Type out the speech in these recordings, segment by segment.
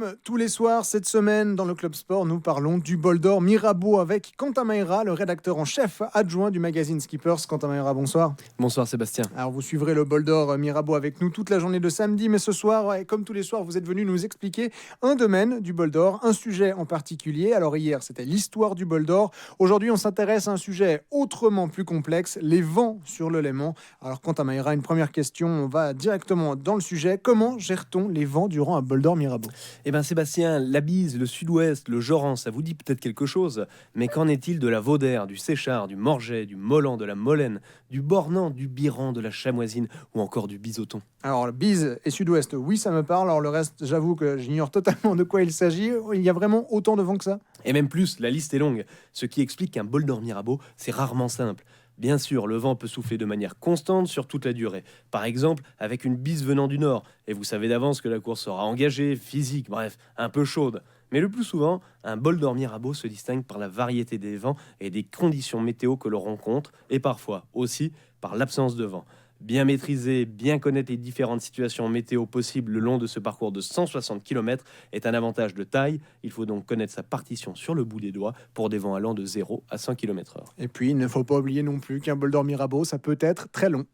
Comme tous les soirs cette semaine dans le Club Sport, nous parlons du bol d'or Mirabeau avec Quentin Maïra, le rédacteur en chef adjoint du magazine Skippers. Quentin Maïra, bonsoir. Bonsoir Sébastien. Alors vous suivrez le bol d'or Mirabeau avec nous toute la journée de samedi, mais ce soir, comme tous les soirs, vous êtes venu nous expliquer un domaine du bol d'or, un sujet en particulier. Alors hier, c'était l'histoire du bol d'or. Aujourd'hui, on s'intéresse à un sujet autrement plus complexe, les vents sur le Léman. Alors Quentin Maïra, une première question, on va directement dans le sujet. Comment gère-t-on les vents durant un bol d'or Mirabeau ? Eh bien Sébastien, la Bise, le Sud-Ouest, le Joran, ça vous dit peut-être quelque chose, mais qu'en est-il de la Vaudère, du Séchard, du Morget, du Mollan, de la Molène, du Bornand, du Biran, de la Chamoisine ou encore du Bisoton? Alors, Bise et Sud-Ouest, oui, ça me parle. Alors, le reste, j'avoue que j'ignore totalement de quoi il s'agit. Il y a vraiment autant de vent que ça ? Et même plus, la liste est longue, ce qui explique qu'un bol d'or Mirabeau, c'est rarement simple. Bien sûr, le vent peut souffler de manière constante sur toute la durée. Par exemple, avec une bise venant du nord. Et vous savez d'avance que la course sera engagée, physique, bref, un peu chaude. Mais le plus souvent, un bol d'or Mirabeau se distingue par la variété des vents et des conditions météo que l'on rencontre, et parfois aussi par l'absence de vent. Bien maîtriser, bien connaître les différentes situations météo possibles le long de ce parcours de 160 km est un avantage de taille. Il faut donc connaître sa partition sur le bout des doigts pour des vents allant de 0 à 100 km/h. Et puis, il ne faut pas oublier non plus qu'un bol d'or Mirabeau, ça peut être très long.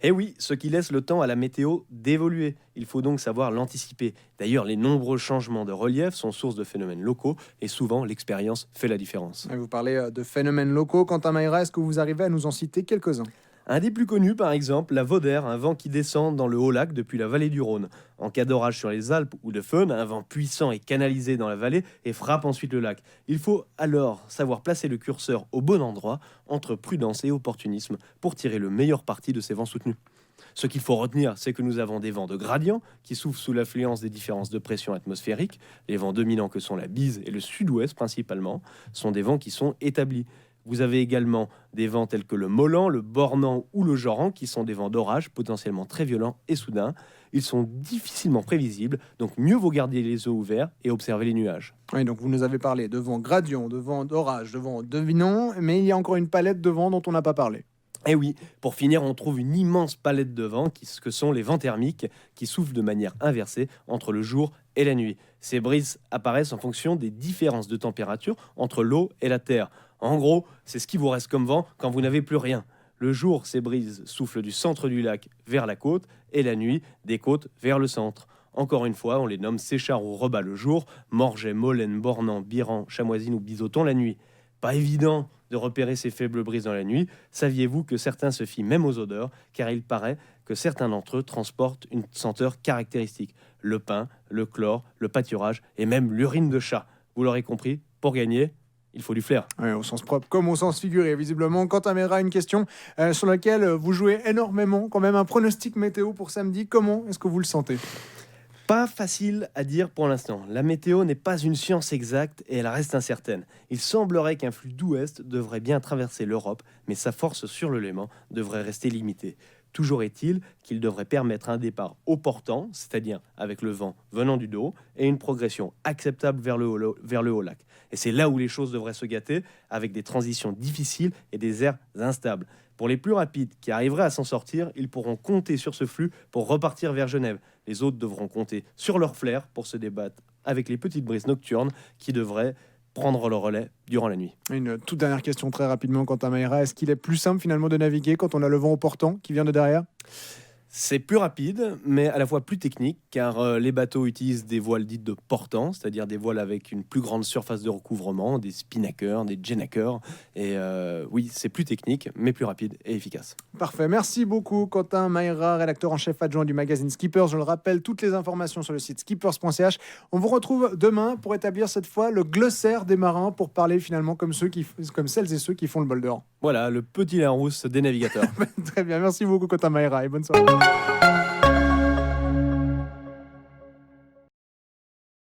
Et oui, ce qui laisse le temps à la météo d'évoluer. Il faut donc savoir l'anticiper. D'ailleurs, les nombreux changements de relief sont source de phénomènes locaux et souvent l'expérience fait la différence. Et vous parlez de phénomènes locaux. Quentin Maïra, est-ce que vous arrivez à nous en citer quelques-uns ? Un des plus connus, par exemple, la Vaudère, un vent qui descend dans le Haut-Lac depuis la vallée du Rhône. En cas d'orage sur les Alpes ou de Feune, un vent puissant est canalisé dans la vallée et frappe ensuite le lac. Il faut alors savoir placer le curseur au bon endroit, entre prudence et opportunisme, pour tirer le meilleur parti de ces vents soutenus. Ce qu'il faut retenir, c'est que nous avons des vents de gradient qui souffrent sous l'influence des différences de pression atmosphérique. Les vents dominants que sont la Bise et le Sud-Ouest principalement sont des vents qui sont établis. Vous avez également des vents tels que le Mollan, le Bornand ou le Joran, qui sont des vents d'orage potentiellement très violents et soudains. Ils sont difficilement prévisibles, donc mieux vaut garder les yeux ouverts et observer les nuages. Oui, donc vous nous avez parlé de vents gradient, de vents d'orage, de vents dominants, mais il y a encore une palette de vents dont on n'a pas parlé. Et oui, pour finir, on trouve une immense palette de vents que sont les vents thermiques qui soufflent de manière inversée entre le jour et la nuit. Ces brises apparaissent en fonction des différences de température entre l'eau et la terre. En gros, c'est ce qui vous reste comme vent quand vous n'avez plus rien. Le jour, ces brises soufflent du centre du lac vers la côte et la nuit, des côtes vers le centre. Encore une fois, on les nomme Séchard ou Rebas le jour, Morget, Molène, Bornand, Biran, Chamoisine ou Bisoton la nuit. Pas évident de repérer ces faibles brises dans la nuit. Saviez-vous que certains se fient même aux odeurs, car il paraît que certains d'entre eux transportent une senteur caractéristique. Le pin, le chlore, le pâturage et même l'urine de chat. Vous l'aurez compris, pour gagner, il faut du flair. Oui, au sens propre comme au sens figuré, visiblement. Quentin Maïra, une question sur laquelle vous jouez énormément, quand même un pronostic météo pour samedi. Comment est-ce que vous le sentez ? Pas facile à dire pour l'instant. La météo n'est pas une science exacte et elle reste incertaine. Il semblerait qu'un flux d'ouest devrait bien traverser l'Europe, mais sa force sur le Léman devrait rester limitée. Toujours est-il qu'il devrait permettre un départ au portant, c'est-à-dire avec le vent venant du dos, et une progression acceptable vers le haut lac. Et c'est là où les choses devraient se gâter, avec des transitions difficiles et des airs instables. Pour les plus rapides qui arriveraient à s'en sortir, ils pourront compter sur ce flux pour repartir vers Genève. Les autres devront compter sur leur flair pour se débattre avec les petites brises nocturnes qui devraient prendre le relais durant la nuit. Une toute dernière question très rapidement, Quentin Maïra. Est-ce qu'il est plus simple finalement de naviguer quand on a le vent au portant qui vient de derrière ? C'est plus rapide, mais à la fois plus technique, car les bateaux utilisent des voiles dites de portant, c'est-à-dire des voiles avec une plus grande surface de recouvrement, des spinakers, des jenakers. Et oui, c'est plus technique, mais plus rapide et efficace. Parfait, merci beaucoup Quentin Maïra, rédacteur en chef adjoint du magazine Skippers. Je le rappelle, toutes les informations sur le site skippers.ch. On vous retrouve demain pour établir cette fois le glossaire des marins, pour parler finalement comme celles et ceux qui font le bol d'or. Voilà, le petit Larousse des navigateurs. Très bien, merci beaucoup Quentin Maïra et bonne soirée.